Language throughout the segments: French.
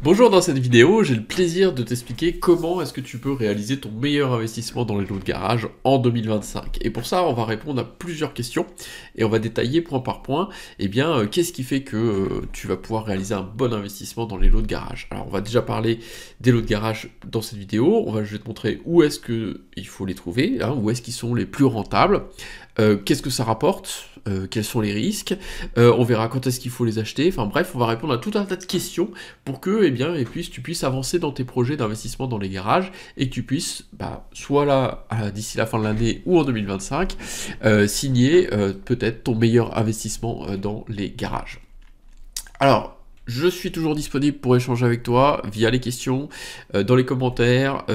Bonjour, dans cette vidéo, j'ai le plaisir de t'expliquer comment est-ce que tu peux réaliser ton meilleur investissement dans les lots de garage en 2025. Et pour ça, on va répondre à plusieurs questions et on va détailler point par point, qu'est-ce qui fait que tu vas pouvoir réaliser un bon investissement dans les lots de garage. Alors, on va déjà parler des lots de garage dans cette vidéo, je vais te montrer où est-ce qu'il faut les trouver, où est-ce qu'ils sont les plus rentables, qu'est-ce que ça rapporte, quels sont les risques, on verra quand est-ce qu'il faut les acheter, enfin bref, on va répondre à tout un tas de questions pour que tu puisses avancer dans tes projets d'investissement dans les garages et que tu puisses, soit là, d'ici la fin de l'année ou en 2025, signer peut-être ton meilleur investissement dans les garages. Alors, je suis toujours disponible pour échanger avec toi via les questions, dans les commentaires,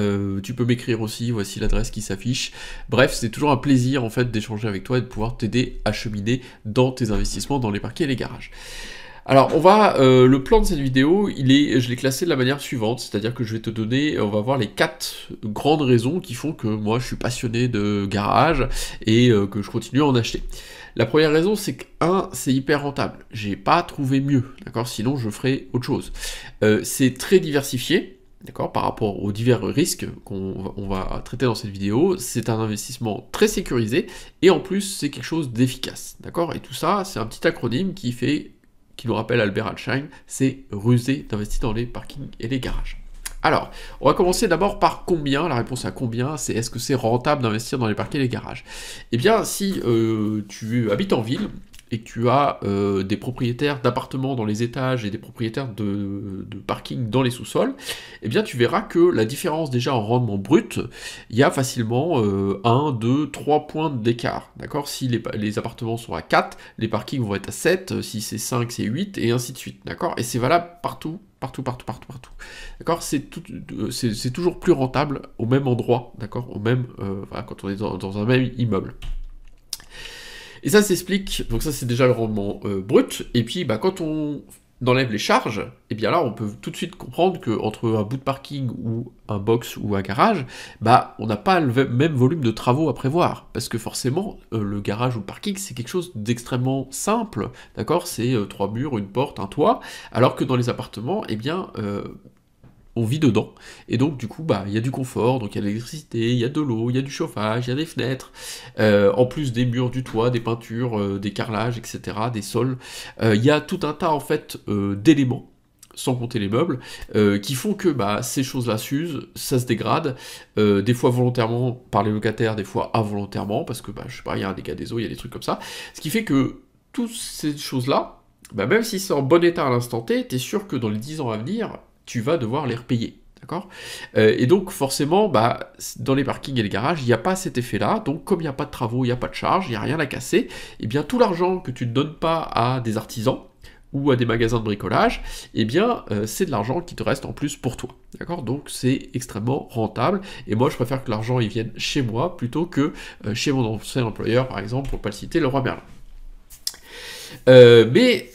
tu peux m'écrire aussi, voici l'adresse qui s'affiche. Bref, c'est toujours un plaisir en fait d'échanger avec toi et de pouvoir t'aider à cheminer dans tes investissements dans les parquets et les garages. Alors, le plan de cette vidéo, je l'ai classé de la manière suivante, c'est-à-dire que je vais te donner, on va voir les 4 grandes raisons qui font que moi je suis passionné de garage et que je continue à en acheter. La première raison, c'est que, c'est hyper rentable. J'ai pas trouvé mieux, d'accord? Sinon, je ferai autre chose. C'est très diversifié, d'accord? Par rapport aux divers risques qu'on va traiter dans cette vidéo. C'est un investissement très sécurisé et en plus, c'est quelque chose d'efficace, d'accord? Et tout ça, c'est un petit acronyme qui nous rappelle Albert Einstein, c'est rusé d'investir dans les parkings et les garages. Alors, on va commencer d'abord par combien. La réponse à combien, c'est est-ce que c'est rentable d'investir dans les parkings et les garages? Eh bien, si tu habites en ville et que tu as des propriétaires d'appartements dans les étages et des propriétaires de parking dans les sous-sols, eh bien tu verras que la différence déjà en rendement brut, il y a facilement 1, 2, 3 points d'écart, d'accord? Si les appartements sont à 4, les parkings vont être à 7, si c'est 5, c'est 8, et ainsi de suite, d'accord? Et c'est valable partout. D'accord, c'est toujours plus rentable au même endroit, d'accord, quand on est dans un même immeuble. Et ça s'explique, donc ça c'est déjà le rendement brut, et puis quand on enlève les charges, et bien là on peut tout de suite comprendre qu'entre un bout de parking ou un box ou un garage, on n'a pas le même volume de travaux à prévoir, parce que forcément le garage ou le parking c'est quelque chose d'extrêmement simple, d'accord, c'est 3 murs, une porte, un toit, alors que dans les appartements, on vit dedans, et donc du coup il y a du confort, donc il y a de l'électricité, il y a de l'eau, il y a du chauffage, il y a des fenêtres, en plus des murs, du toit, des peintures, des carrelages, etc., des sols, il y a tout un tas en fait d'éléments, sans compter les meubles, qui font que ces choses-là s'usent, ça se dégrade, des fois volontairement par les locataires, des fois involontairement, parce que je sais pas, il y a un dégât des eaux, il y a des trucs comme ça, ce qui fait que toutes ces choses-là, même si c'est en bon état à l'instant T, t'es sûr que dans les 10 ans à venir, tu vas devoir les repayer, d'accord? Et donc forcément, dans les parkings et les garages, il n'y a pas cet effet-là, donc comme il n'y a pas de travaux, il n'y a pas de charges, il n'y a rien à casser, et bien tout l'argent que tu ne donnes pas à des artisans, ou à des magasins de bricolage, c'est de l'argent qui te reste en plus pour toi, d'accord? Donc c'est extrêmement rentable, et moi je préfère que l'argent il vienne chez moi, plutôt que chez mon ancien employeur, par exemple, pour ne pas le citer, Leroy Merlin. Mais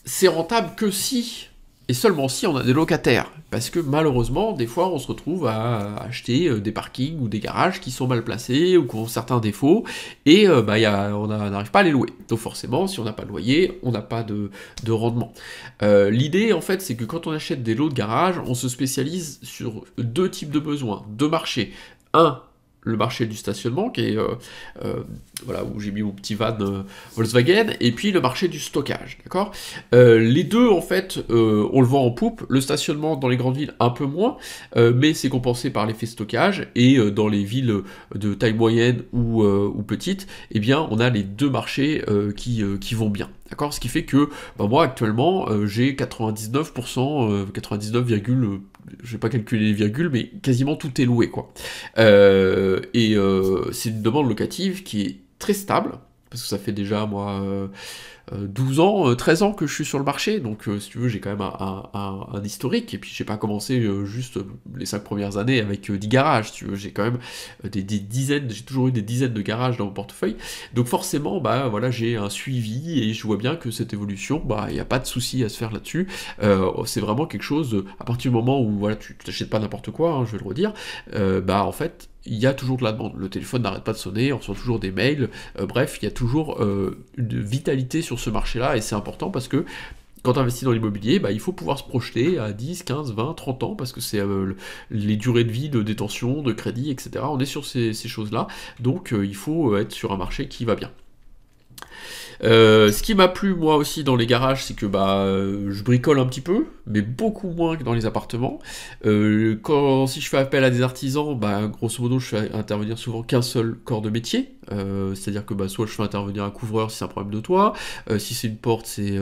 c'est rentable que si, et seulement si on a des locataires, parce que malheureusement, des fois, on se retrouve à acheter des parkings ou des garages qui sont mal placés ou qui ont certains défauts, et on n'arrive pas à les louer. Donc forcément, si on n'a pas de loyer, on n'a pas de rendement. L'idée, en fait, c'est que quand on achète des lots de garage, on se spécialise sur 2 types de besoins, 2 marchés. Le marché du stationnement, qui est où j'ai mis mon petit van Volkswagen, et puis le marché du stockage, d'accord? Les deux, en fait, on le vend en poupe. Le stationnement dans les grandes villes, un peu moins, mais c'est compensé par l'effet stockage, et dans les villes de taille moyenne ou petite, on a les 2 marchés qui vont bien, d'accord? Ce qui fait que, moi, actuellement, j'ai 99%, 99, je vais pas calculer les virgules, mais quasiment tout est loué, quoi. C'est une demande locative qui est très stable, parce que ça fait déjà, moi, 12 ans, 13 ans que je suis sur le marché, donc si tu veux, j'ai quand même un historique, et puis j'ai pas commencé juste les 5 premières années avec 10 garages, si tu veux, j'ai quand même des dizaines, j'ai toujours eu des dizaines de garages dans mon portefeuille, donc forcément, j'ai un suivi, et je vois bien que cette évolution, il n'y a pas de souci à se faire là-dessus, c'est vraiment quelque chose, à partir du moment où, tu t'achètes pas n'importe quoi, je vais le redire, en fait, il y a toujours de la demande, le téléphone n'arrête pas de sonner, on reçoit toujours des mails, bref, il y a toujours une vitalité sur ce marché-là, et c'est important parce que quand tu investis dans l'immobilier, bah, il faut pouvoir se projeter à 10, 15, 20, 30 ans, parce que c'est les durées de vie de détention, de crédit, etc. On est sur ces choses-là, donc il faut être sur un marché qui va bien. Ce qui m'a plu moi aussi dans les garages, c'est que je bricole un petit peu, mais beaucoup moins que dans les appartements. Si je fais appel à des artisans, grosso modo je fais intervenir souvent qu'un seul corps de métier. C'est-à-dire que soit je fais intervenir un couvreur si c'est un problème de toit, si c'est une porte c'est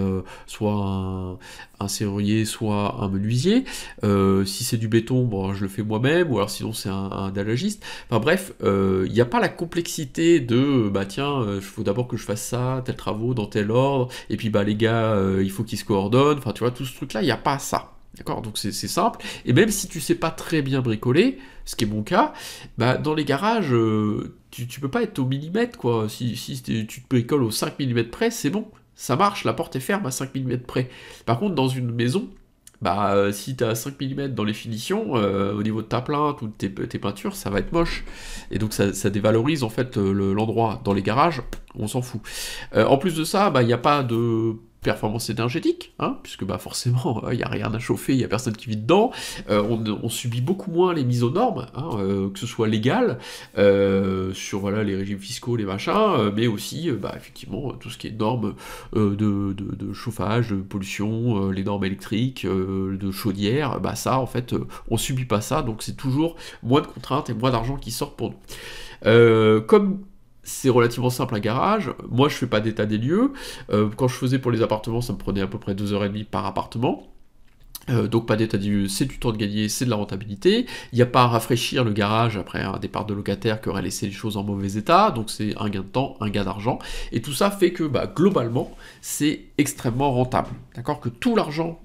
soit un serrurier, soit un menuisier. Si c'est du béton, bon, je le fais moi-même, ou alors sinon c'est un dallagiste. Enfin bref, il n'y a pas la complexité de tiens, il faut d'abord que je fasse ça, tel travaux, dans tel ordre, et puis les gars, il faut qu'ils se coordonnent, enfin tu vois, tout ce truc-là, il n'y a pas ça. D'accord, donc c'est simple, et même si tu sais pas très bien bricoler, ce qui est mon cas, dans les garages, tu peux pas être au millimètre, quoi. Si tu te bricoles au 5 mm près, c'est bon, ça marche, la porte est ferme à 5 mm près. Par contre, dans une maison, si tu as 5 mm dans les finitions, au niveau de ta plainte ou de tes peintures, ça va être moche. Et donc ça dévalorise en fait l'endroit. Dans les garages, on s'en fout. En plus de ça, il n'y a pas de performance énergétique, hein, puisque forcément il n'y a rien à chauffer, il n'y a personne qui vit dedans, on subit beaucoup moins les mises aux normes, hein, que ce soit légal, sur les régimes fiscaux, les machins, mais aussi effectivement tout ce qui est normes de chauffage, de pollution, les normes électriques, de chaudière, ça en fait on subit pas ça, donc c'est toujours moins de contraintes et moins d'argent qui sortent pour nous. Comme c'est relativement simple un garage, moi je fais pas d'état des lieux, quand je faisais pour les appartements ça me prenait à peu près 2h30 par appartement, donc pas d'état des lieux, c'est du temps de gagner, c'est de la rentabilité, il n'y a pas à rafraîchir le garage après un départ de locataire qui aurait laissé les choses en mauvais état, donc c'est un gain de temps, un gain d'argent, et tout ça fait que globalement c'est extrêmement rentable, d'accord, que tout l'argent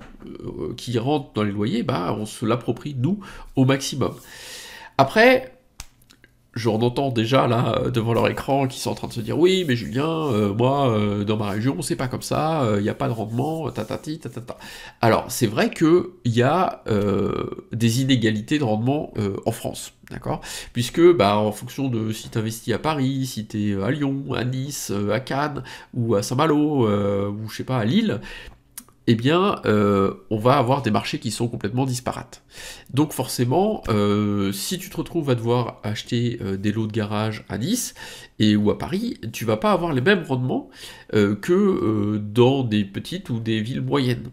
qui rentre dans les loyers, on se l'approprie nous au maximum. Après, j'en entends déjà là devant leur écran qui sont en train de se dire oui mais Julien, moi dans ma région c'est pas comme ça, il n'y a pas de rendement, tatati tatata. Alors c'est vrai que il y a des inégalités de rendement en France, d'accord, puisque en fonction de si tu investis à Paris, si tu es à Lyon, à Nice, à Cannes ou à Saint-Malo ou je sais pas à Lille, eh bien, on va avoir des marchés qui sont complètement disparates. Donc forcément, si tu te retrouves à devoir acheter des lots de garage à Nice ou à Paris, tu vas pas avoir les mêmes rendements que dans des petites ou des villes moyennes,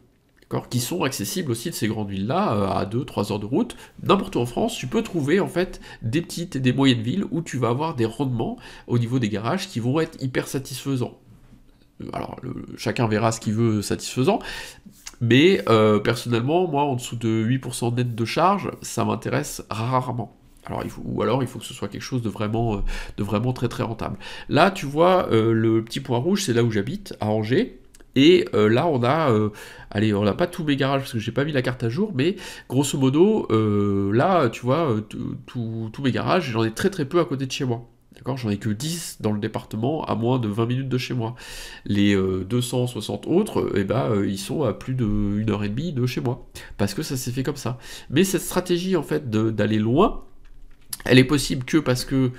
qui sont accessibles aussi de ces grandes villes-là, à 2-3 heures de route. N'importe où en France, tu peux trouver en fait des petites et des moyennes villes où tu vas avoir des rendements au niveau des garages qui vont être hyper satisfaisants. Alors, chacun verra ce qu'il veut satisfaisant, mais personnellement, moi, en dessous de 8% net de charge, ça m'intéresse rarement. Alors, il faut que ce soit quelque chose de vraiment très très rentable. Là, tu vois, le petit point rouge, c'est là où j'habite, à Angers, et là, on n'a pas tous mes garages, parce que j'ai pas mis la carte à jour, mais grosso modo, là, tu vois, tous mes garages, j'en ai très très peu à côté de chez moi. D'accord, j'en ai que 10 dans le département à moins de 20 minutes de chez moi. Les 260 autres, ils sont à plus de 1h30 de chez moi. Parce que ça s'est fait comme ça. Mais cette stratégie, en fait, d'aller loin, elle est possible que parce que,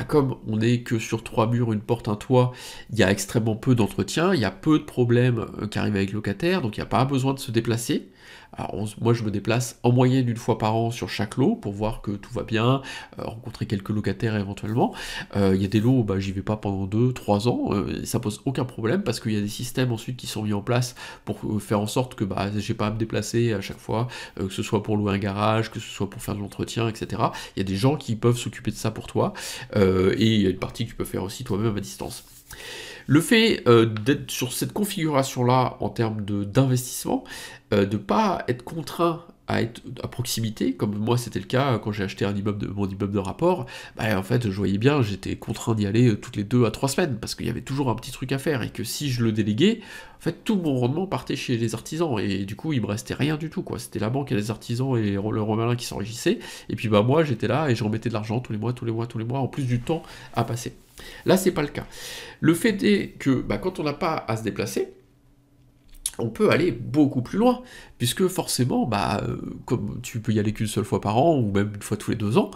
comme on n'est que sur 3 murs, une porte, un toit, il y a extrêmement peu d'entretien, il y a peu de problèmes qui arrivent avec le locataire, donc il n'y a pas besoin de se déplacer. Alors moi je me déplace en moyenne une fois par an sur chaque lot pour voir que tout va bien, rencontrer quelques locataires éventuellement. Il y a des lots, j'y vais pas pendant 2-3 ans, et ça pose aucun problème parce qu'il y a des systèmes ensuite qui sont mis en place pour faire en sorte que j'ai pas à me déplacer à chaque fois, que ce soit pour louer un garage, que ce soit pour faire de l'entretien, etc. Il y a des gens qui peuvent s'occuper de ça pour toi, et il y a une partie que tu peux faire aussi toi-même à distance. Le fait d'être sur cette configuration-là en termes d'investissement, de ne pas être contraint à être à proximité, comme moi c'était le cas quand j'ai acheté mon immeuble de rapport, en fait je voyais bien, j'étais contraint d'y aller toutes les 2 à 3 semaines, parce qu'il y avait toujours un petit truc à faire, et que si je le déléguais, en fait tout mon rendement partait chez les artisans, et du coup il me restait rien du tout, quoi. C'était la banque et les artisans et le Romalin qui s'enrichissaient, et puis moi j'étais là et je remettais de l'argent tous les mois, en plus du temps à passer. Là c'est pas le cas. Le fait est que quand on n'a pas à se déplacer, on peut aller beaucoup plus loin, puisque forcément, comme tu peux y aller qu'une seule fois par an, ou même une fois tous les 2 ans,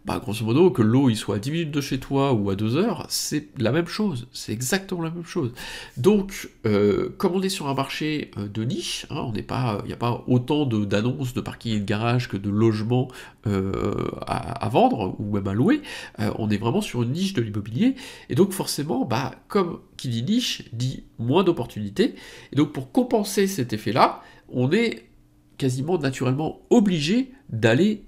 bah, grosso modo, que l'eau il soit à 10 minutes de chez toi ou à 2 heures, c'est la même chose, c'est exactement la même chose. Donc, comme on est sur un marché de niche, hein, on n'est pas, il n'y a pas autant d'annonces de parking et de garage que de logements à vendre ou même à louer, on est vraiment sur une niche de l'immobilier, et donc forcément, bah, comme qui dit niche, dit moins d'opportunités, et donc pour compenser cet effet-là, on est quasiment naturellement obligé d'aller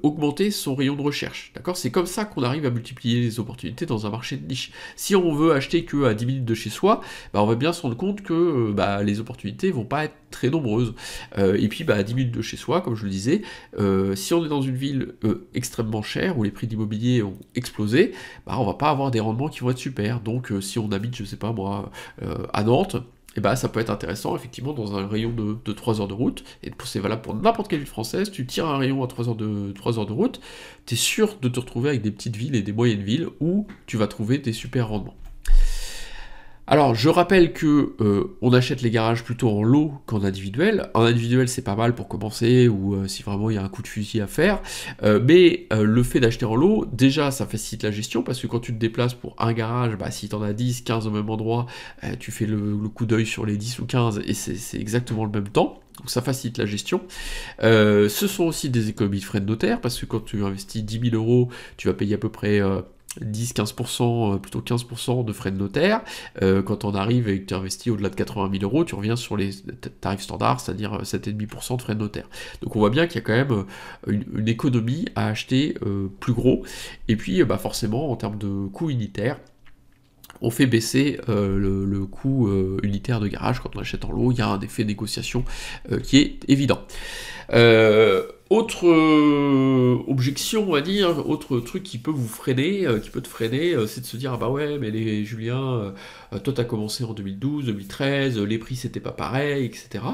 augmenter son rayon de recherche, d'accord? C'est comme ça qu'on arrive à multiplier les opportunités dans un marché de niche. Si on veut acheter que à 10 minutes de chez soi, bah, on va bien se rendre compte que bah, les opportunités vont pas être très nombreuses. Et puis bah, à 10 minutes de chez soi, comme je le disais, si on est dans une ville extrêmement chère, où les prix d'immobilier ont explosé, bah, on va pas avoir des rendements qui vont être super. Donc si on habite, je sais pas moi, à Nantes, et bah ça peut être intéressant, effectivement, dans un rayon de 3 heures de route, et c'est valable pour n'importe quelle ville française, tu tires un rayon à 3 heures de route, t'es sûr de te retrouver avec des petites villes et des moyennes villes où tu vas trouver des super rendements. Alors, je rappelle que on achète les garages plutôt en lot qu'en individuel. En individuel, c'est pas mal pour commencer, ou si vraiment il y a un coup de fusil à faire. Mais le fait d'acheter en lot, déjà, ça facilite la gestion, parce que quand tu te déplaces pour un garage, bah, si t'en as 10, 15 au même endroit, tu fais le coup d'œil sur les 10 ou 15, et c'est exactement le même temps. Donc ça facilite la gestion. Ce sont aussi des économies de frais de notaire, parce que quand tu investis 10 000 euros, tu vas payer à peu près 10-15%, plutôt 15% de frais de notaire. Quand on arrive et que tu investis au-delà de 80 000 euros, tu reviens sur les tarifs standards, c'est-à-dire 7,5% de frais de notaire. Donc on voit bien qu'il y a quand même une économie à acheter plus gros. Et puis bah forcément, en termes de coût unitaire, on fait baisser le coût unitaire de garage quand on achète en lot. Il y a un effet négociation qui est évident. Autre objection, on va dire, autre truc qui peut vous freiner, qui peut te freiner, c'est de se dire, ah bah ouais, mais Julien, toi t'as commencé en 2012, 2013, les prix c'était pas pareil, etc.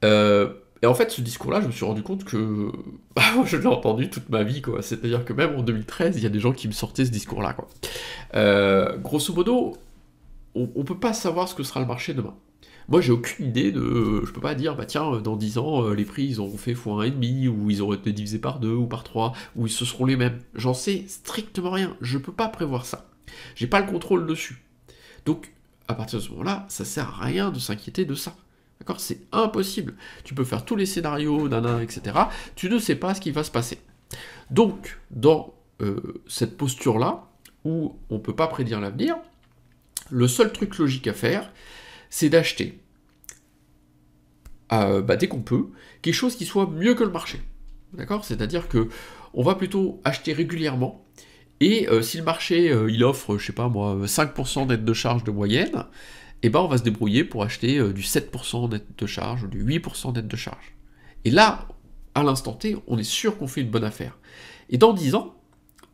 Et en fait, ce discours-là, je me suis rendu compte que bah, je l'ai entendu toute ma vie, quoi. C'est-à-dire que même en 2013, il y a des gens qui me sortaient ce discours-là, quoi. Grosso modo, on peut pas savoir ce que sera le marché demain. Moi, j'ai aucune idée de... Je peux pas dire, bah tiens, dans 10 ans, les prix, ils auront fait x1,5, ou ils auront été divisés par 2 ou par 3, ou ce seront les mêmes. J'en sais strictement rien. Je peux pas prévoir ça. J'ai pas le contrôle dessus. Donc, à partir de ce moment-là, ça sert à rien de s'inquiéter de ça. D'accord? C'est impossible. Tu peux faire tous les scénarios, etc. Tu ne sais pas ce qui va se passer. Donc, dans cette posture-là, où on ne peut pas prédire l'avenir, le seul truc logique à faire, c'est d'acheter, dès qu'on peut, quelque chose qui soit mieux que le marché. D'accord? C'est-à-dire que on va plutôt acheter régulièrement, et si le marché il offre, je sais pas moi, 5% d'aide de charge de moyenne, et ben on va se débrouiller pour acheter du 7% d'aide de charge, ou du 8% d'aide de charge. Et là, à l'instant T, on est sûr qu'on fait une bonne affaire. Et dans 10 ans,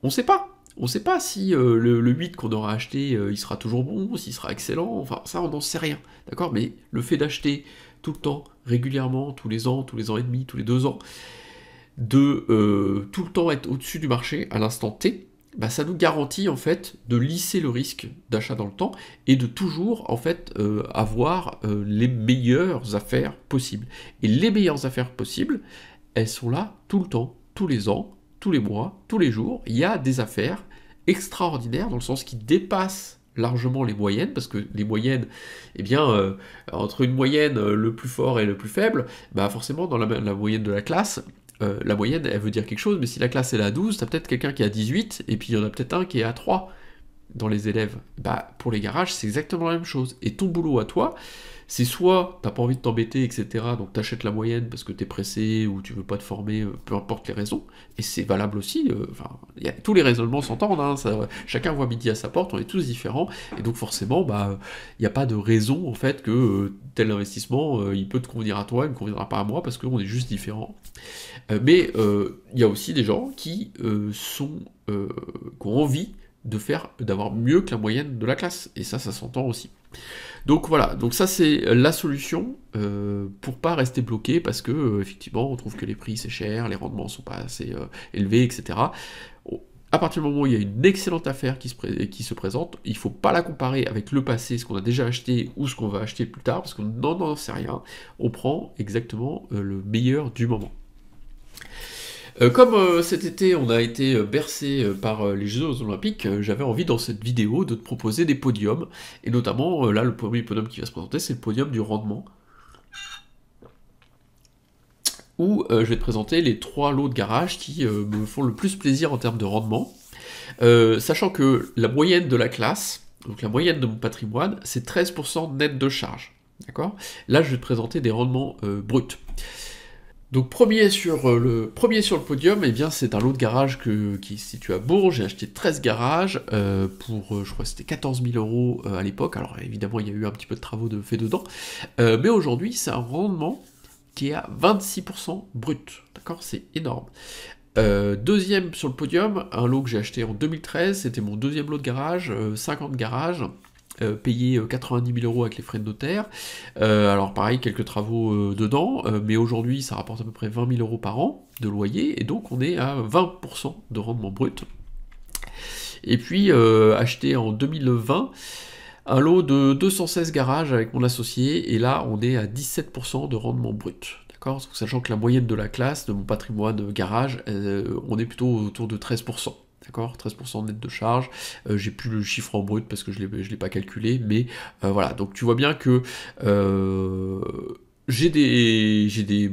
on ne sait pas. On ne sait pas si le 8 qu'on aura acheté, il sera toujours bon, s'il sera excellent, enfin ça on n'en sait rien, d'accord? Mais le fait d'acheter tout le temps, régulièrement, tous les ans et demi, tous les 2 ans, de tout le temps être au-dessus du marché à l'instant T, bah, ça nous garantit en fait de lisser le risque d'achat dans le temps et de toujours en fait avoir les meilleures affaires possibles. Et les meilleures affaires possibles, elles sont là tout le temps, tous les ans, tous les mois, tous les jours. Il y a des affaires extraordinaires dans le sens qui dépassent largement les moyennes, parce que les moyennes, eh bien, entre une moyenne, le plus fort et le plus faible, bah forcément dans la moyenne de la classe, la moyenne, elle veut dire quelque chose, mais si la classe elle est à 12, t'as peut-être quelqu'un qui est à 18, et puis il y en a peut-être un qui est à 3 dans les élèves. Bah, pour les garages, c'est exactement la même chose. Et ton boulot à toi, c'est soit t'as pas envie de t'embêter, etc., donc t'achètes la moyenne parce que t'es pressé, ou tu veux pas te former, peu importe les raisons, et c'est valable aussi, tous les raisonnements s'entendent, hein, chacun voit midi à sa porte, on est tous différents, et donc forcément, bah, il n'y a pas de raison, en fait, que tel investissement, il peut te convenir à toi, il ne me conviendra pas à moi, parce qu'on est juste différents. Mais il y a aussi des gens qui ont envie d'avoir mieux que la moyenne de la classe, et ça s'entend aussi. Donc voilà, donc ça c'est la solution pour pas rester bloqué, parce que effectivement on trouve que les prix c'est cher, les rendements sont pas assez élevés, etc. À partir du moment où il y a une excellente affaire qui se présente, il faut pas la comparer avec le passé, ce qu'on a déjà acheté ou ce qu'on va acheter plus tard, parce qu'on n'en sait rien. On prend exactement le meilleur du moment. Comme cet été on a été bercé par les Jeux Olympiques, j'avais envie dans cette vidéo de te proposer des podiums, et notamment là le premier podium qui va se présenter c'est le podium du rendement, où je vais te présenter les 3 lots de garage qui me font le plus plaisir en termes de rendement, sachant que la moyenne de la classe, donc la moyenne de mon patrimoine, c'est 13% net de charge. D'accord ? Là, je vais te présenter des rendements bruts. Donc premier sur le podium, eh bien c'est un lot de garage qui se situe à Bourges. J'ai acheté 13 garages pour, je crois que c'était 14 000 € à l'époque. Alors évidemment, il y a eu un petit peu de travaux de fait dedans. Mais aujourd'hui, c'est un rendement qui est à 26% brut. D'accord ? C'est énorme. Deuxième sur le podium, un lot que j'ai acheté en 2013, c'était mon deuxième lot de garage, 50 garages, payé 90 000 € avec les frais de notaire. Alors pareil, quelques travaux dedans, mais aujourd'hui ça rapporte à peu près 20 000 € par an de loyer, et donc on est à 20% de rendement brut. Et puis acheté en 2020, un lot de 216 garages avec mon associé, et là on est à 17% de rendement brut. D'accord ? Sachant que la moyenne de la classe, de mon patrimoine garage, on est plutôt autour de 13%. D'accord ? 13% net de charge. J'ai plus le chiffre en brut parce que je l'ai pas calculé, mais voilà. Donc tu vois bien que j'ai des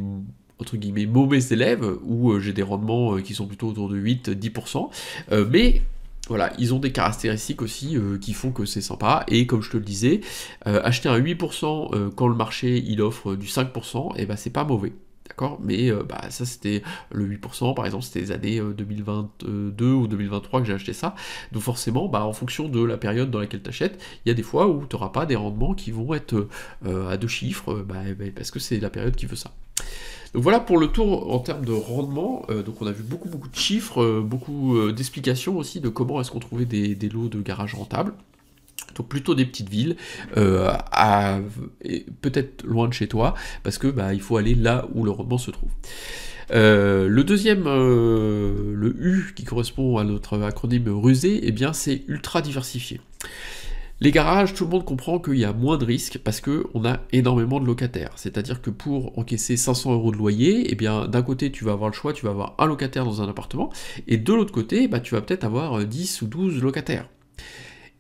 entre guillemets mauvais élèves, où j'ai des rendements qui sont plutôt autour de 8-10%, mais voilà, ils ont des caractéristiques aussi qui font que c'est sympa, et comme je te le disais, acheter un 8% quand le marché il offre du 5%, et ben c'est pas mauvais. D'accord ? Mais ça c'était le 8%, par exemple, c'était les années 2022 ou 2023 que j'ai acheté ça. Donc forcément, en fonction de la période dans laquelle tu achètes, il y a des fois où tu n'auras pas des rendements qui vont être à 2 chiffres, parce que c'est la période qui veut ça. Donc voilà pour le tour en termes de rendement. Donc on a vu beaucoup de chiffres, beaucoup d'explications aussi de comment est-ce qu'on trouvait des lots de garage rentables. Donc plutôt des petites villes, peut-être loin de chez toi, parce que il faut aller là où le rendement se trouve. Le deuxième, le U, qui correspond à notre acronyme rusé, eh bien c'est ultra diversifié. Les garages, tout le monde comprend qu'il y a moins de risques parce qu'on a énormément de locataires. C'est-à-dire que pour encaisser 500 € de loyer, eh bien d'un côté tu vas avoir le choix, tu vas avoir un locataire dans un appartement, et de l'autre côté, tu vas peut-être avoir 10 ou 12 locataires.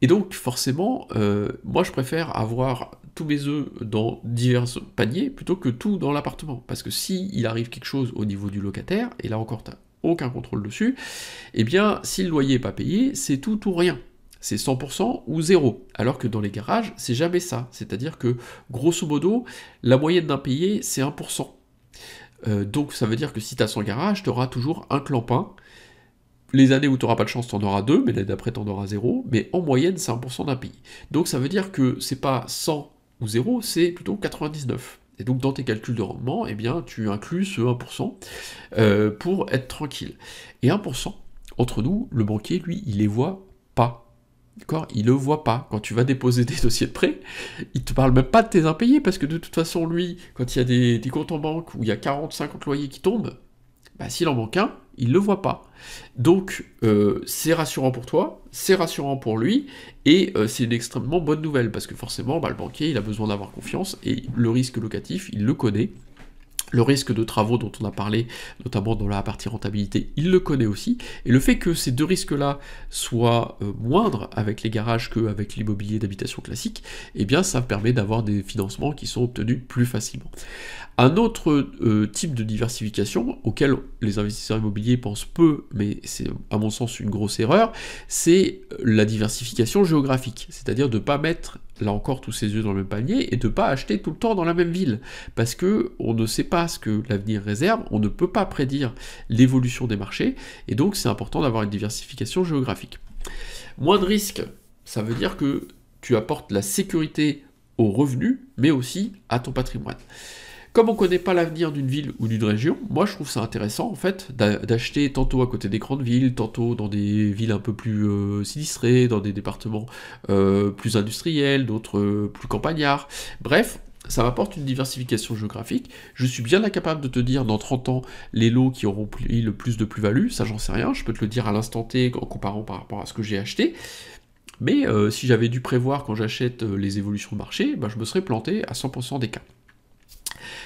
Et donc forcément, moi je préfère avoir tous mes œufs dans divers paniers plutôt que tout dans l'appartement. Parce que si il arrive quelque chose au niveau du locataire, et là encore tu n'as aucun contrôle dessus, eh bien si le loyer n'est pas payé, c'est tout ou rien. C'est 100% ou 0. Alors que dans les garages, c'est jamais ça. C'est-à-dire que, grosso modo, la moyenne d'impayé, c'est 1%. Donc ça veut dire que si tu as 100 garages, tu auras toujours un clampin. Les années où tu n'auras pas de chance, tu en auras 2, mais l'année d'après, tu en auras 0. Mais en moyenne, c'est 1% d'impayé. Donc ça veut dire que c'est pas 100 ou 0, c'est plutôt 99. Et donc dans tes calculs de rendement, eh bien, tu inclus ce 1% pour être tranquille. Et 1%, entre nous, le banquier, lui, il les voit pas. D'accord ? Il ne le voit pas. Quand tu vas déposer des dossiers de prêt, il te parle même pas de tes impayés, parce que de toute façon, lui, quand il y a des comptes en banque où il y a 40-50 loyers qui tombent, s'il en manque un, il ne le voit pas. Donc, c'est rassurant pour toi, c'est rassurant pour lui, et c'est une extrêmement bonne nouvelle, parce que forcément, le banquier, il a besoin d'avoir confiance, et le risque locatif, il le connaît. Le risque de travaux dont on a parlé, notamment dans la partie rentabilité, il le connaît aussi, et le fait que ces deux risques-là soient moindres avec les garages qu'avec l'immobilier d'habitation classique, eh bien ça permet d'avoir des financements qui sont obtenus plus facilement. Un autre type de diversification, auquel les investisseurs immobiliers pensent peu, mais c'est à mon sens une grosse erreur, c'est la diversification géographique, c'est-à-dire de ne pas mettre, là encore, tous ses œufs dans le même panier, et de ne pas acheter tout le temps dans la même ville, parce que on ne sait pas ce que l'avenir réserve, on ne peut pas prédire l'évolution des marchés, et donc c'est important d'avoir une diversification géographique. Moins de risques, ça veut dire que tu apportes la sécurité aux revenus, mais aussi à ton patrimoine. Comme on ne connaît pas l'avenir d'une ville ou d'une région, moi je trouve ça intéressant en fait d'acheter tantôt à côté des grandes villes, tantôt dans des villes un peu plus sinistrées, dans des départements plus industriels, d'autres plus campagnards. Bref, ça m'apporte une diversification géographique. Je suis bien incapable de te dire dans 30 ans les lots qui auront pris le plus de plus-value, ça j'en sais rien, je peux te le dire à l'instant T en comparant par rapport à ce que j'ai acheté. Mais si j'avais dû prévoir quand j'achète les évolutions de marché, je me serais planté à 100% des cas.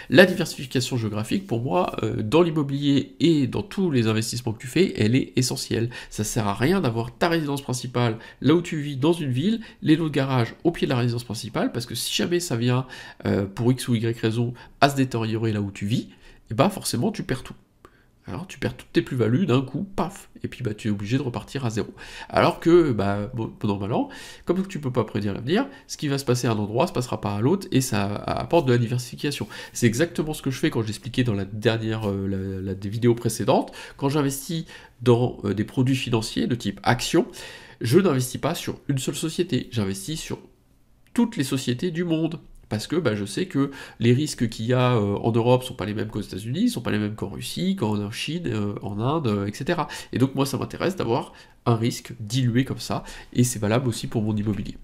La diversification géographique, pour moi, dans l'immobilier et dans tous les investissements que tu fais, elle est essentielle. Ça sert à rien d'avoir ta résidence principale là où tu vis dans une ville, les lots de garage au pied de la résidence principale, parce que si jamais ça vient, pour X ou Y raison, à se détériorer là où tu vis, et bah forcément tu perds tout. Alors tu perds toutes tes plus-values d'un coup, paf, et puis bah tu es obligé de repartir à zéro. Alors que, bah, bon an mal an, comme tu peux pas prédire l'avenir, ce qui va se passer à un endroit se passera pas à l'autre, et ça apporte de la diversification. C'est exactement ce que je fais quand j'expliquais dans la dernière, des vidéos précédentes. Quand j'investis dans des produits financiers de type action, je n'investis pas sur une seule société, j'investis sur toutes les sociétés du monde. Parce que bah, je sais que les risques qu'il y a en Europe sont pas les mêmes qu'aux États-Unis, sont pas les mêmes qu'en Russie, qu'en Chine, en Inde, etc. Et donc moi ça m'intéresse d'avoir un risque dilué comme ça, et c'est valable aussi pour mon immobilier.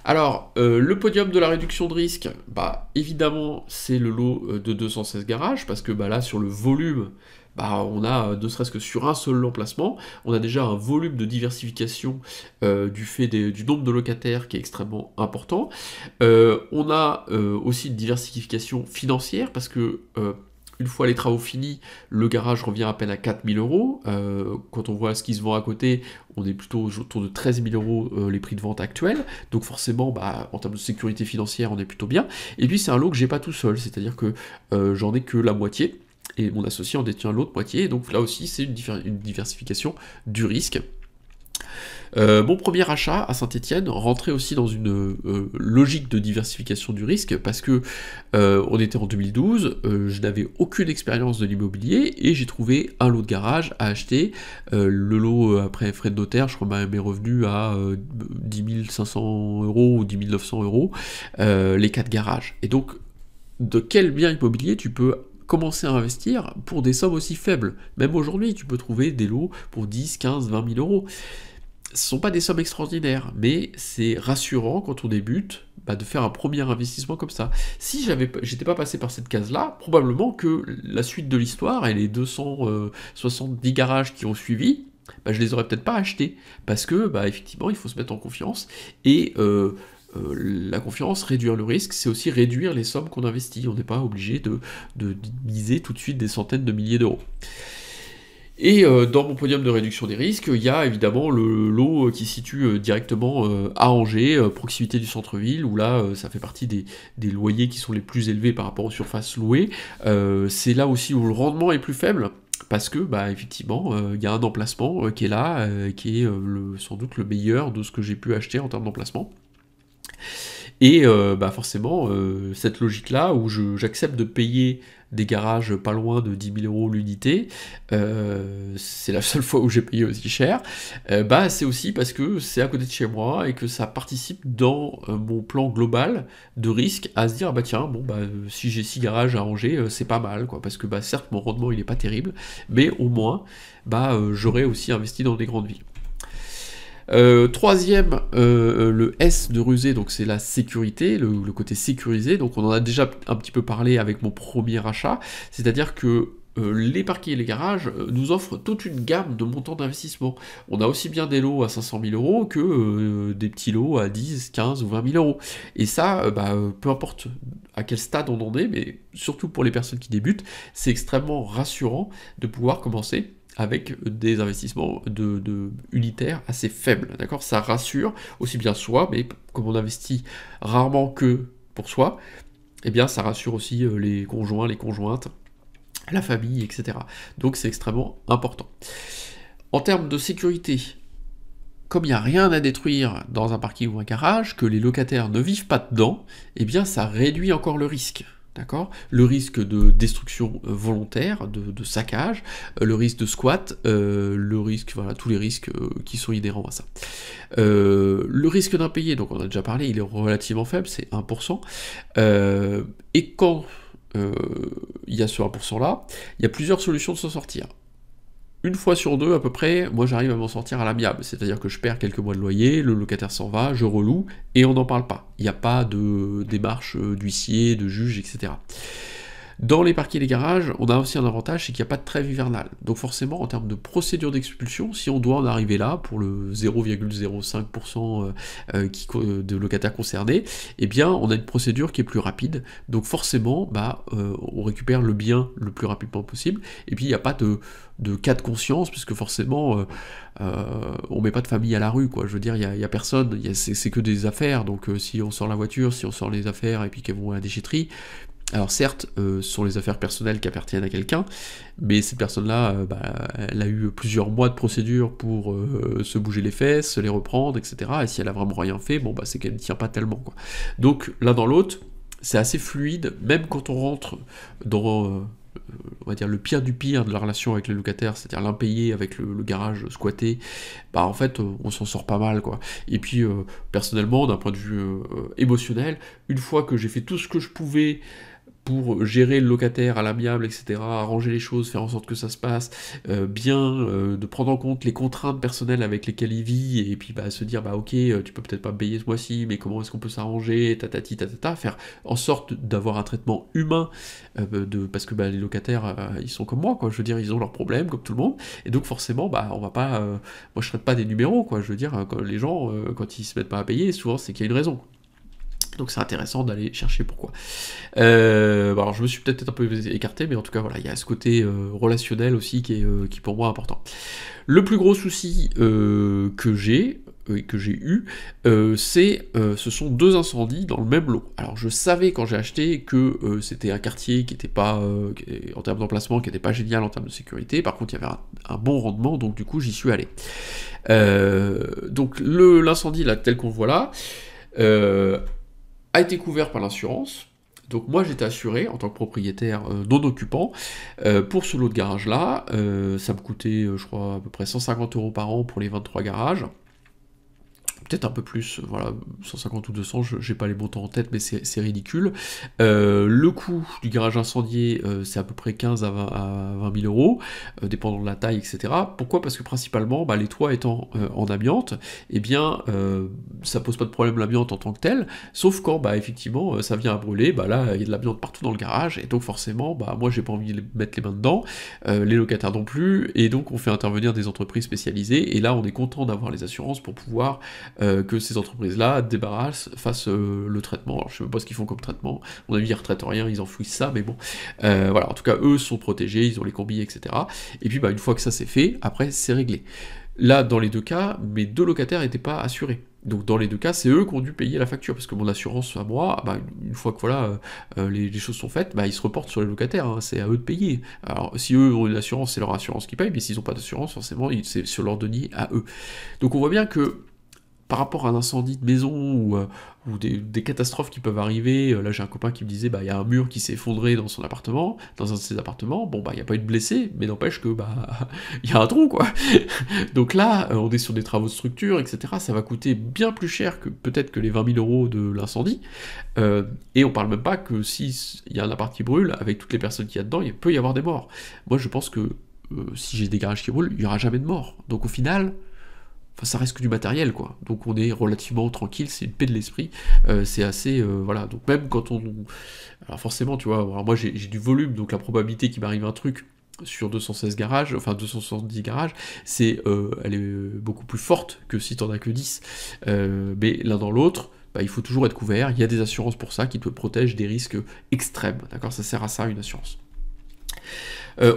Alors, le podium de la réduction de risque, bah évidemment c'est le lot de 216 garages, parce que bah, là sur le volume, bah, on a, ne serait-ce que sur un seul emplacement, on a déjà un volume de diversification du fait du nombre de locataires qui est extrêmement important. On a aussi une diversification financière, parce que une fois les travaux finis, le garage revient à peine à 4 000 euros. Quand on voit ce qui se vend à côté, on est plutôt autour de 13 000 euros les prix de vente actuels. Donc forcément, bah, en termes de sécurité financière, on est plutôt bien. Et puis c'est un lot que j'ai pas tout seul, c'est-à-dire que j'en ai que la moitié, et mon associé en détient l'autre moitié, donc là aussi c'est une diversification du risque. Mon premier achat à Saint-Étienne rentrait aussi dans une logique de diversification du risque, parce que on était en 2012, je n'avais aucune expérience de l'immobilier, et j'ai trouvé un lot de garage à acheter. Le lot, après frais de notaire, je crois m'est revenu à 10 500 euros ou 10 900 euros, les 4 garages. Et donc, de quel bien immobilier tu peux commencer à investir pour des sommes aussi faibles? Même aujourd'hui, tu peux trouver des lots pour 10, 15, 20 000 euros. Ce ne sont pas des sommes extraordinaires, mais c'est rassurant quand on débute de faire un premier investissement comme ça. Si j'étais pas passé par cette case-là, probablement que la suite de l'histoire et les 270 garages qui ont suivi, je les aurais peut-être pas achetés, parce que effectivement il faut se mettre en confiance, et la confiance, réduire le risque, c'est aussi réduire les sommes qu'on investit. On n'est pas obligé de miser tout de suite des centaines de milliers d'euros. Et dans mon podium de réduction des risques, il y a évidemment le lot qui se situe directement à Angers, proximité du centre-ville, où là, ça fait partie des loyers qui sont les plus élevés par rapport aux surfaces louées. C'est là aussi où le rendement est plus faible, parce que, effectivement, il y a un emplacement qui est là, qui est sans doute le meilleur de ce que j'ai pu acheter en termes d'emplacement. Et forcément, cette logique-là, où j'accepte de payer des garages pas loin de 10 000 euros l'unité, c'est la seule fois où j'ai payé aussi cher, c'est aussi parce que c'est à côté de chez moi, et que ça participe dans mon plan global de risque, à se dire, si j'ai 6 garages à Angers, c'est pas mal, quoi, parce que certes, mon rendement il est pas terrible, mais au moins, j'aurais aussi investi dans des grandes villes. Troisième, le S de rusé, donc c'est la sécurité, le côté sécurisé. Donc on en a déjà un petit peu parlé avec mon premier achat, c'est-à-dire que les parkings et les garages nous offrent toute une gamme de montants d'investissement. On a aussi bien des lots à 500 000 euros que des petits lots à 10, 15 ou 20 000 euros. Et ça, peu importe à quel stade on en est, mais surtout pour les personnes qui débutent, c'est extrêmement rassurant de pouvoir commencer avec des investissements unitaires assez faibles, d'accord? Ça rassure aussi bien soi, mais comme on investit rarement que pour soi, eh bien ça rassure aussi les conjoints, les conjointes, la famille, etc. Donc c'est extrêmement important. En termes de sécurité, comme il n'y a rien à détruire dans un parking ou un garage, que les locataires ne vivent pas dedans, eh bien ça réduit encore le risque. D'accord ? Le risque de destruction volontaire, de saccage, le risque de squat, le risque, voilà, tous les risques qui sont inhérents à ça. Le risque d'impayé, donc on a déjà parlé, il est relativement faible, c'est 1%. Et quand il y a ce 1% là, il y a plusieurs solutions de s'en sortir. Une fois sur deux, à peu près, moi j'arrive à m'en sortir à l'amiable, c'est-à-dire que je perds quelques mois de loyer, le locataire s'en va, je reloue, et on n'en parle pas. Il n'y a pas de démarche d'huissier, de juge, etc. Dans les parkings et les garages, on a aussi un avantage, c'est qu'il n'y a pas de trêve hivernale. Donc forcément, en termes de procédure d'expulsion, si on doit en arriver là, pour le 0,05% de locataires concernés, eh bien, on a une procédure qui est plus rapide. Donc forcément, on récupère le bien le plus rapidement possible. Et puis, il n'y a pas de cas de conscience, puisque forcément, on met pas de famille à la rue, quoi. Je veux dire, il y a personne, c'est que des affaires. Donc si on sort la voiture, si on sort les affaires, et puis qu'elles vont à la déchetterie, alors certes, ce sont les affaires personnelles qui appartiennent à quelqu'un, mais cette personne-là, elle a eu plusieurs mois de procédure pour se bouger les fesses, se les reprendre, etc. Et si elle a vraiment rien fait, c'est qu'elle ne tient pas tellement, quoi. Donc l'un dans l'autre, c'est assez fluide, même quand on rentre dans, on va dire, le pire du pire de la relation avec les locataires, c'est-à-dire l'impayé avec le garage squatté, en fait, on s'en sort pas mal, quoi. Et puis, personnellement, d'un point de vue émotionnel, une fois que j'ai fait tout ce que je pouvais pour gérer le locataire à l'amiable, etc., arranger les choses, faire en sorte que ça se passe de prendre en compte les contraintes personnelles avec lesquelles il vit, et puis se dire, ok, tu peux peut-être pas me payer ce mois-ci, mais comment est-ce qu'on peut s'arranger, tatati, tatata, faire en sorte d'avoir un traitement humain, parce que les locataires, ils sont comme moi, quoi, je veux dire, ils ont leurs problèmes, comme tout le monde, et donc forcément, on va pas... moi, je traite pas des numéros, quoi, je veux dire, quand les gens, quand ils se mettent pas à payer, souvent, c'est qu'il y a une raison. Donc c'est intéressant d'aller chercher pourquoi. Alors je me suis peut-être un peu écarté, mais en tout cas voilà, il y a ce côté relationnel aussi qui est pour moi important. Le plus gros souci que j'ai eu, ce sont 2 incendies dans le même lot. Alors je savais quand j'ai acheté que c'était un quartier qui n'était pas, en termes d'emplacement, qui n'était pas génial en termes de sécurité, par contre il y avait un bon rendement, donc du coup j'y suis allé. Donc l'incendie là, tel qu'on le voit là, a été couvert par l'assurance. Donc moi j'étais assuré en tant que propriétaire non occupant pour ce lot de garage là. Ça me coûtait je crois à peu près 150 € par an pour les 23 garages. Peut-être un peu plus, voilà, 150 ou 200, j'ai pas les montants en tête, mais c'est ridicule. Le coût du garage incendié, c'est à peu près 15 à 20 000 €, dépendant de la taille, etc. Pourquoi ? Parce que principalement, les toits étant en amiante, eh bien, ça pose pas de problème l'amiante en tant que tel, sauf quand, effectivement, ça vient à brûler, là, il y a de l'amiante partout dans le garage, et donc forcément, moi, j'ai pas envie de mettre les mains dedans, les locataires non plus, et donc on fait intervenir des entreprises spécialisées, et là, on est content d'avoir les assurances pour pouvoir que ces entreprises-là débarrassent, fassent le traitement. Alors, je sais même pas ce qu'ils font comme traitement. À mon avis, ils retraitent rien, ils enfouissent ça, mais bon. Voilà, en tout cas, eux sont protégés, ils ont les combis, etc. Et puis, une fois que ça c'est fait, après, c'est réglé. Là, dans les 2 cas, mes 2 locataires n'étaient pas assurés. Donc dans les 2 cas, c'est eux qui ont dû payer la facture, parce que mon assurance à moi, une fois que voilà, les choses sont faites, ils se reportent sur les locataires, hein, c'est à eux de payer. Alors si eux ont une assurance, c'est leur assurance qui paye, mais s'ils n'ont pas d'assurance, forcément, c'est sur leur denier à eux. Donc on voit bien que par rapport à un incendie de maison ou des catastrophes qui peuvent arriver, là j'ai un copain qui me disait il y a un mur qui s'est effondré dans son appartement, dans un de ses appartements, il n'y a pas eu de blessés, mais n'empêche que il y a un trou, quoi. Donc là, on est sur des travaux de structure, etc. Ça va coûter bien plus cher que peut-être que les 20 000 € de l'incendie, et on parle même pas que si il y a un appart qui brûle, avec toutes les personnes qu'il y a dedans, il peut y avoir des morts. Moi je pense que si j'ai des garages qui brûlent, il n'y aura jamais de morts. Donc au final... ça reste que du matériel, quoi. Donc on est relativement tranquille, c'est une paix de l'esprit. C'est assez... voilà, donc même quand on... Alors forcément, tu vois, alors moi j'ai du volume, donc la probabilité qu'il m'arrive un truc sur 216 garages, enfin 270 garages, elle est beaucoup plus forte que si t'en as que 10. Mais l'un dans l'autre, il faut toujours être couvert, il y a des assurances pour ça qui te protègent des risques extrêmes, d'accord ? Ça sert à ça, une assurance.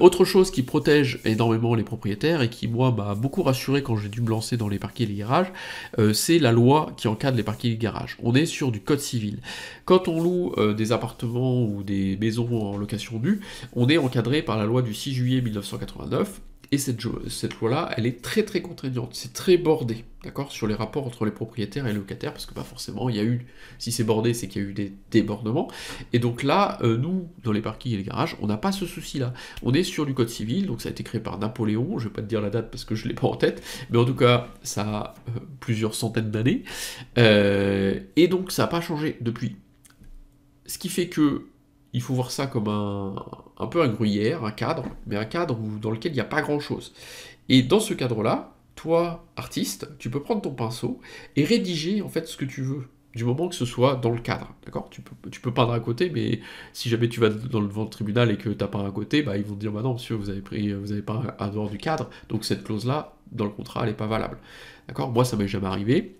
Autre chose qui protège énormément les propriétaires et qui, moi, m'a beaucoup rassuré quand j'ai dû me lancer dans les parkings et les garages, c'est la loi qui encadre les parkings et les garages. On est sur du code civil. Quand on loue des appartements ou des maisons en location nue, on est encadré par la loi du 6 juillet 1989, et cette loi-là, elle est très très contraignante, c'est très bordé, d'accord, sur les rapports entre les propriétaires et les locataires, parce que forcément, il y a eu, si c'est bordé, c'est qu'il y a eu des débordements, et donc là, nous, dans les parkings et les garages, on n'a pas ce souci-là. On est sur du code civil, donc ça a été créé par Napoléon, je vais pas te dire la date parce que je l'ai pas en tête, mais en tout cas, ça a plusieurs centaines d'années, et donc ça n'a pas changé depuis. Ce qui fait que il faut voir ça comme un peu un gruyère, un cadre, mais un cadre dans lequel il n'y a pas grand-chose. Et dans ce cadre-là, toi, artiste, tu peux prendre ton pinceau et rédiger en fait ce que tu veux du moment que ce soit dans le cadre, d'accord? Tu peux peindre à côté, mais si jamais tu vas devant le tribunal et que tu as peint à côté, bah, ils vont te dire, bah non, monsieur, vous avez peint à dehors du cadre, donc cette clause-là, dans le contrat, elle n'est pas valable. D'accord? Moi, ça m'est jamais arrivé,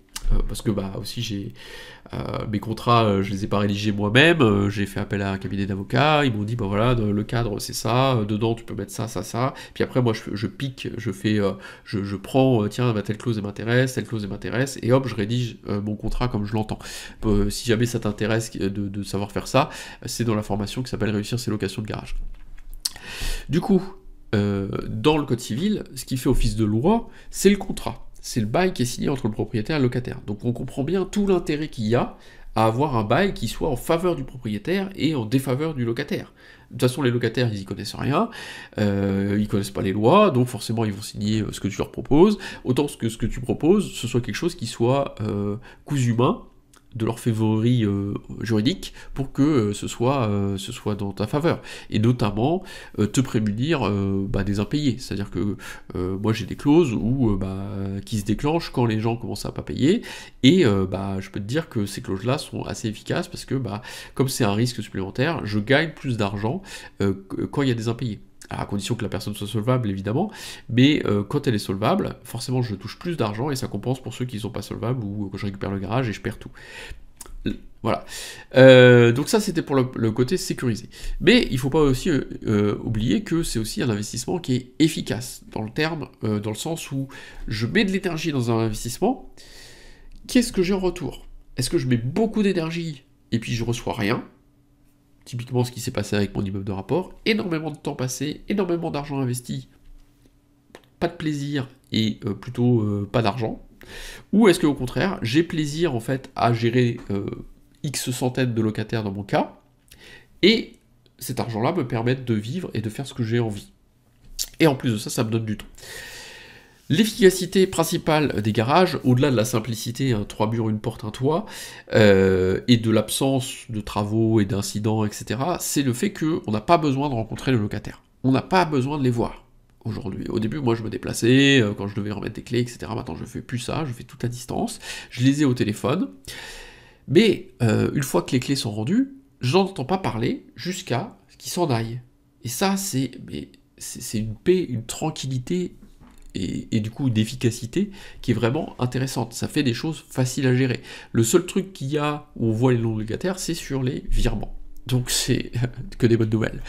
parce que bah aussi j'ai mes contrats, je les ai pas rédigés moi-même, j'ai fait appel à un cabinet d'avocats, ils m'ont dit bah voilà, le cadre c'est ça, dedans tu peux mettre ça, ça, ça, puis après moi je pique, je prends, tiens, bah, telle clause elle m'intéresse, telle clause elle m'intéresse, et hop, je rédige mon contrat comme je l'entends. Si jamais ça t'intéresse de savoir faire ça, c'est dans la formation qui s'appelle Réussir ses locations de garage. Du coup, dans le code civil, ce qui fait office de loi, c'est le contrat. C'est le bail qui est signé entre le propriétaire et le locataire. Donc on comprend bien tout l'intérêt qu'il y a à avoir un bail qui soit en faveur du propriétaire et en défaveur du locataire. De toute façon, les locataires, ils y connaissent rien, ils connaissent pas les lois, donc forcément, ils vont signer ce que tu leur proposes, autant que ce que tu proposes, ce soit quelque chose qui soit cousu main, de l'orfèvrerie juridique pour que ce soit dans ta faveur. Et notamment te prémunir des impayés. C'est-à-dire que moi j'ai des clauses qui se déclenchent quand les gens commencent à pas payer, et je peux te dire que ces clauses-là sont assez efficaces parce que comme c'est un risque supplémentaire, je gagne plus d'argent quand il y a des impayés. Alors, à condition que la personne soit solvable, évidemment, mais quand elle est solvable, forcément je touche plus d'argent et ça compense pour ceux qui ne sont pas solvables ou quand je récupère le garage et je perds tout. Voilà. Donc ça, c'était pour le côté sécurisé. Mais il ne faut pas aussi oublier que c'est aussi un investissement qui est efficace, dans le sens où je mets de l'énergie dans un investissement, qu'est-ce que j'ai en retour? Est-ce que je mets beaucoup d'énergie et puis je reçois rien? Typiquement ce qui s'est passé avec mon immeuble de rapport, énormément de temps passé, énormément d'argent investi, pas de plaisir et plutôt pas d'argent. Ou est-ce qu'au contraire, j'ai plaisir en fait à gérer X centaines de locataires dans mon cas, et cet argent-là me permet de vivre et de faire ce que j'ai envie. Et en plus de ça, ça me donne du temps. L'efficacité principale des garages, au-delà de la simplicité, 3 murs, une porte, un toit, et de l'absence de travaux et d'incidents, etc., c'est le fait qu'on n'a pas besoin de rencontrer le locataire. On n'a pas besoin de les voir aujourd'hui. Au début, moi, je me déplaçais, quand je devais remettre des clés, etc. Maintenant, je fais plus ça, je fais tout à distance. Je les ai au téléphone. Mais une fois que les clés sont rendues, je n'entends pas parler jusqu'à ce qu'ils s'en aillent. Et ça, c'est une paix, une tranquillité et du coup une efficacité qui est vraiment intéressante. Ça fait des choses faciles à gérer. Le seul truc qu'il y a où on voit les non-locataires, c'est sur les virements. Donc c'est que des bonnes nouvelles.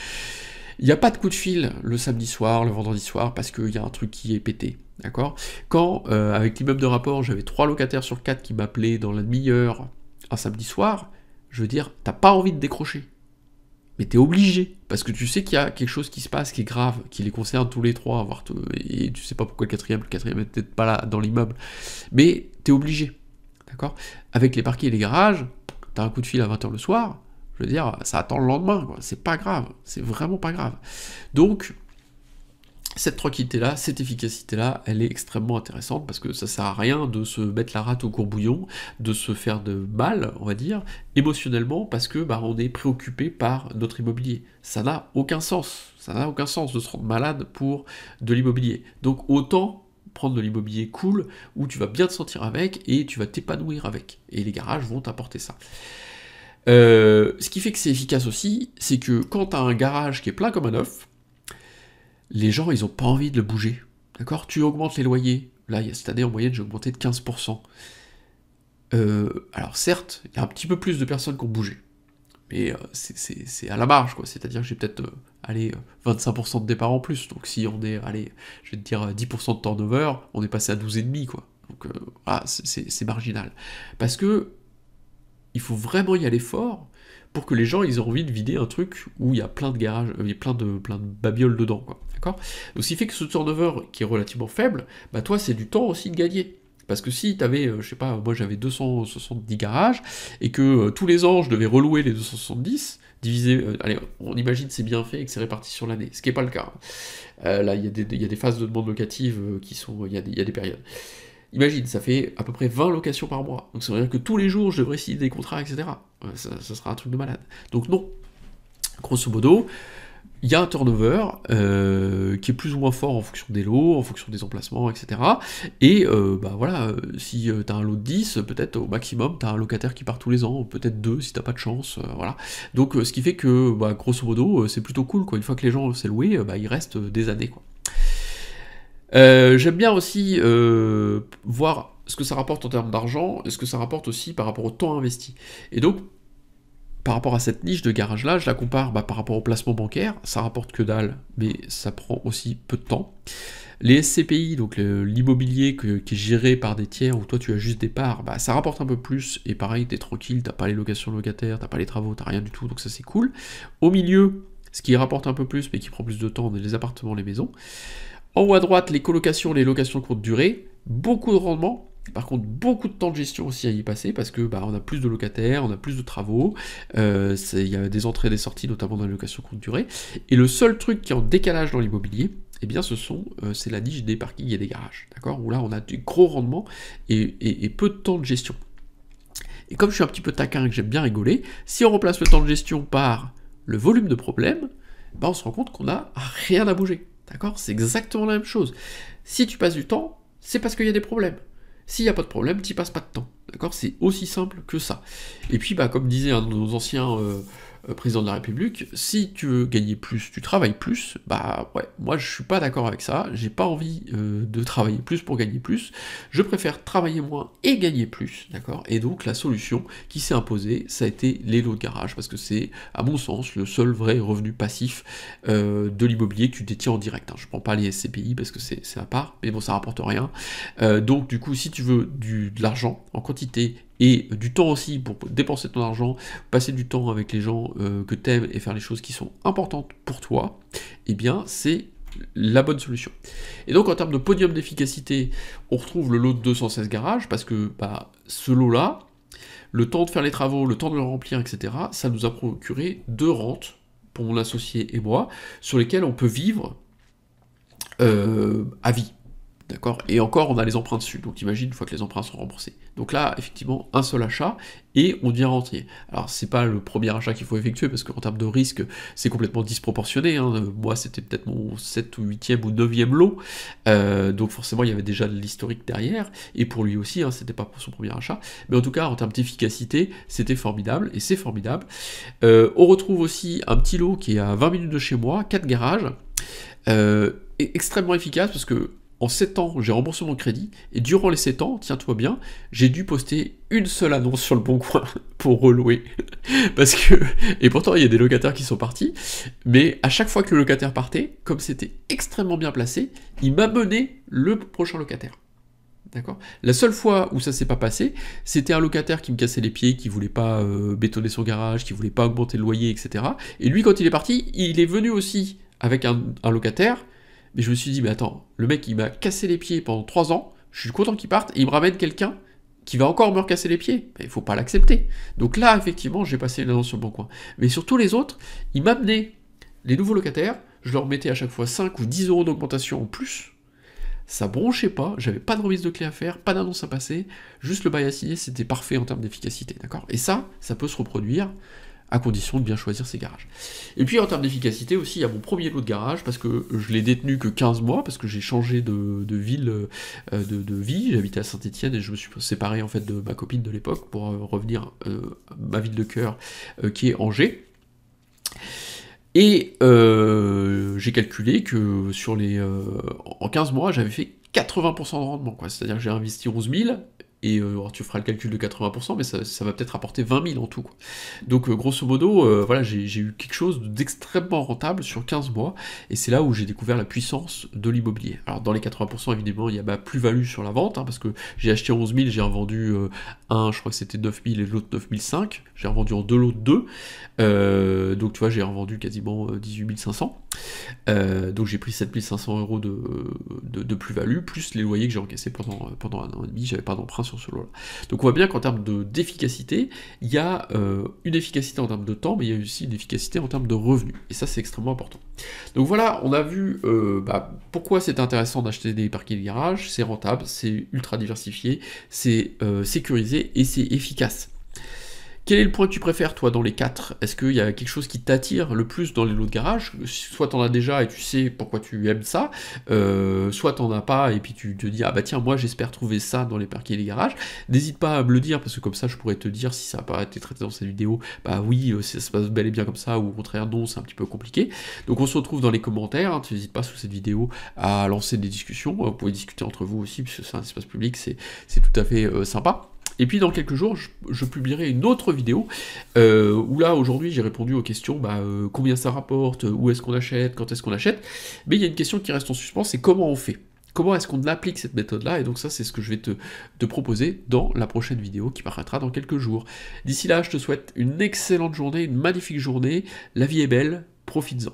Il n'y a pas de coup de fil le samedi soir, le vendredi soir, parce qu'il y a un truc qui est pété. D'accord? Quand, avec l'immeuble de rapport, j'avais 3 locataires sur 4 qui m'appelaient dans la demi-heure un samedi soir, je veux dire, t'as pas envie de décrocher. Mais t'es obligé, parce que tu sais qu'il y a quelque chose qui se passe, qui est grave, qui les concerne tous les 3, et tu sais pas pourquoi le quatrième est peut-être pas là dans l'immeuble, mais t'es obligé, d'accord? Avec les parquets et les garages, t'as un coup de fil à 20h le soir, je veux dire, ça attend le lendemain, quoi. C'est pas grave, c'est vraiment pas grave. Donc, cette tranquillité-là, cette efficacité-là, elle est extrêmement intéressante parce que ça sert à rien de se mettre la rate au courbouillon, de se faire de mal, on va dire, émotionnellement, parce que on est préoccupé par notre immobilier. Ça n'a aucun sens. Ça n'a aucun sens de se rendre malade pour de l'immobilier. Donc autant prendre de l'immobilier cool, où tu vas bien te sentir avec et tu vas t'épanouir avec. Et les garages vont t'apporter ça. Ce qui fait que c'est efficace aussi, c'est que quand tu as un garage qui est plein comme un œuf, les gens, ils ont pas envie de le bouger. D'accord? Tu augmentes les loyers. Là, cette année, en moyenne, j'ai augmenté de 15%. Alors certes, il y a un petit peu plus de personnes qui ont bougé. Mais c'est à la marge, quoi. C'est-à-dire que j'ai peut-être 25% de départ en plus. Donc si on est, je vais te dire 10% de turnover, on est passé à 12,5, quoi. Donc c'est marginal. Parce que il faut vraiment y aller fort pour que les gens ils aient envie de vider un truc où il y a plein de garages, il y a plein de babioles dedans, quoi. D'accord? Donc ce qui fait que ce turnover qui est relativement faible, toi c'est du temps aussi de gagner. Parce que si tu avais, je sais pas, moi j'avais 270 garages, et que tous les ans je devais relouer les 270, divisé, allez, on imagine c'est bien fait et que c'est réparti sur l'année, ce qui n'est pas le cas. Là il y a des phases de demande locative qui sont, il y a des périodes. Imagine, ça fait à peu près 20 locations par mois. Donc ça veut dire que tous les jours, je devrais signer des contrats, etc. Ça sera un truc de malade. Donc non. Grosso modo, il y a un turnover qui est plus ou moins fort en fonction des lots, en fonction des emplacements, etc. Et bah voilà, si tu as un lot de 10, peut-être au maximum, tu as un locataire qui part tous les ans, peut-être 2 si t'as pas de chance, voilà. Donc ce qui fait que, bah, grosso modo, c'est plutôt cool, quoi. Une fois que les gens s'est loué, bah, ils restent des années, quoi. J'aime bien aussi voir ce que ça rapporte en termes d'argent, et ce que ça rapporte aussi par rapport au temps investi. Et donc, par rapport à cette niche de garage là, je la compare par rapport au placement bancaire, ça rapporte que dalle, mais ça prend aussi peu de temps. Les SCPI, donc l'immobilier qui est géré par des tiers où toi tu as juste des parts, bah, ça rapporte un peu plus, et pareil, t'es tranquille, t'as pas les locations locataires, t'as pas les travaux, t'as rien du tout, donc ça c'est cool. Au milieu, ce qui rapporte un peu plus mais qui prend plus de temps, on a les appartements, les maisons. En haut à droite, les colocations, les locations courte durée, beaucoup de rendement. Par contre, beaucoup de temps de gestion aussi à y passer parce que bah, on a plus de locataires, on a plus de travaux, il y a des entrées et des sorties, notamment dans les locations courte durée. Et le seul truc qui est en décalage dans l'immobilier, eh bien, c'est la niche des parkings et des garages, d'accord? Où là, on a du gros rendement et peu de temps de gestion. Et comme je suis un petit peu taquin et que j'aime bien rigoler, si on remplace le temps de gestion par le volume de problèmes, bah, on se rend compte qu'on n'a rien à bouger. D'accord? C'est exactement la même chose. Si tu passes du temps, c'est parce qu'il y a des problèmes. S'il n'y a pas de problème, tu passes pas de temps. D'accord? C'est aussi simple que ça. Et puis, bah, comme disait un de nos anciens présidents de la République, si tu veux gagner plus, tu travailles plus, bah ouais, moi je suis pas d'accord avec ça, j'ai pas envie de travailler plus pour gagner plus, je préfère travailler moins et gagner plus, d'accord? Et donc la solution qui s'est imposée, ça a été les lots de garage, parce que c'est, à mon sens, le seul vrai revenu passif de l'immobilier que tu détiens en direct. Hein. Je prends pas les SCPI parce que c'est à part, mais bon, ça rapporte rien. Donc du coup, si tu veux de l'argent en quantité et du temps aussi pour dépenser ton argent, passer du temps avec les gens que t'aimes et faire les choses qui sont importantes pour toi, eh bien c'est la bonne solution. Et donc en termes de podium d'efficacité, on retrouve le lot de 216 garages, parce que bah, ce lot-là, le temps de faire les travaux, le temps de le remplir, etc., ça nous a procuré 2 rentes, pour mon associé et moi, sur lesquelles on peut vivre à vie. D'accord? Et encore, on a les emprunts dessus, donc imagine une fois que les emprunts sont remboursés. Donc là, effectivement, un seul achat, et on devient rentier. Alors, c'est pas le premier achat qu'il faut effectuer, parce qu'en termes de risque, c'est complètement disproportionné. Hein. Moi, c'était peut-être mon 7 ou 8e ou 9e lot, donc forcément, il y avait déjà de l'historique derrière, et pour lui aussi, hein, c'était pas pour son premier achat. Mais en tout cas, en termes d'efficacité, c'était formidable, et c'est formidable. On retrouve aussi un petit lot qui est à 20 minutes de chez moi, 4 garages, extrêmement efficace, parce que en 7 ans, j'ai remboursé mon crédit, et durant les 7 ans, tiens-toi bien, j'ai dû poster une seule annonce sur le Bon Coin pour relouer. Parce que, et pourtant, il y a des locataires qui sont partis, mais à chaque fois que le locataire partait, comme c'était extrêmement bien placé, il m'a mené le prochain locataire. D'accord? La seule fois où ça s'est pas passé, c'était un locataire qui me cassait les pieds, qui voulait pas bétonner son garage, qui voulait pas augmenter le loyer, etc. Et lui, quand il est parti, il est venu aussi avec un locataire. Mais je me suis dit, mais attends, le mec il m'a cassé les pieds pendant 3 ans, je suis content qu'il parte, et il me ramène quelqu'un qui va encore me recasser les pieds. Il faut pas l'accepter. Donc là, effectivement, j'ai passé une annonce sur le Bon Coin. Mais sur tous les autres, il m'amenait les nouveaux locataires, je leur mettais à chaque fois 5 ou 10 euros d'augmentation en plus. Ça bronchait pas, j'avais pas de remise de clé à faire, pas d'annonce à passer, juste le bail à signer, c'était parfait en termes d'efficacité, d'accord? Et ça peut se reproduire à condition de bien choisir ses garages. Et puis en termes d'efficacité aussi, il y a mon premier lot de garage, parce que je l'ai détenu que 15 mois, parce que j'ai changé de ville, de vie, j'habitais à Saint-Étienne et je me suis séparé en fait de ma copine de l'époque pour revenir à ma ville de cœur qui est Angers. Et j'ai calculé que sur en 15 mois, j'avais fait 80% de rendement, quoi. C'est-à-dire que j'ai investi 11 000, et alors tu feras le calcul de 80%, mais ça va peut-être apporter 20 000 en tout, quoi. Donc grosso modo, voilà, j'ai eu quelque chose d'extrêmement rentable sur 15 mois, et c'est là où j'ai découvert la puissance de l'immobilier. Alors dans les 80%, évidemment, il y a ma plus-value sur la vente, hein, parce que j'ai acheté 11 000, j'ai revendu un, je crois que c'était 9 000 et l'autre 9 500, j'ai revendu en 2 lots de 2, donc tu vois, j'ai revendu quasiment 18 500. Donc j'ai pris 7 500 euros de plus-value, plus les loyers que j'ai encaissés pendant 1 an et demi, j'avais pas d'emprunt sur ce lot-là. Donc on voit bien qu'en termes d'efficacité, il y a une efficacité en termes de temps, mais il y a aussi une efficacité en termes de revenus. Et ça, c'est extrêmement important. Donc voilà, on a vu pourquoi c'est intéressant d'acheter des parkings de garage, c'est rentable, c'est ultra diversifié, c'est sécurisé et c'est efficace. Quel est le point que tu préfères, toi, dans les 4? Est-ce qu'il y a quelque chose qui t'attire le plus dans les lots de garage? Soit t'en as déjà et tu sais pourquoi tu aimes ça, soit t'en as pas et puis tu te dis, ah bah tiens, moi j'espère trouver ça dans les parkings et les garages. N'hésite pas à me le dire, parce que comme ça je pourrais te dire si ça n'a pas été traité dans cette vidéo, bah oui, ça se passe bel et bien comme ça, ou au contraire non, c'est un petit peu compliqué. Donc on se retrouve dans les commentaires, hein, tu n'hésites pas sous cette vidéo à lancer des discussions, vous pouvez discuter entre vous aussi, puisque c'est un espace public, c'est tout à fait sympa. Et puis dans quelques jours, je publierai une autre vidéo, où là, aujourd'hui, j'ai répondu aux questions, combien ça rapporte, où est-ce qu'on achète, quand est-ce qu'on achète, mais il y a une question qui reste en suspens, c'est comment on fait? Comment est-ce qu'on applique cette méthode-là? Et donc ça, c'est ce que je vais te proposer dans la prochaine vidéo qui paraîtra dans quelques jours. D'ici là, je te souhaite une excellente journée, une magnifique journée, la vie est belle, profites-en.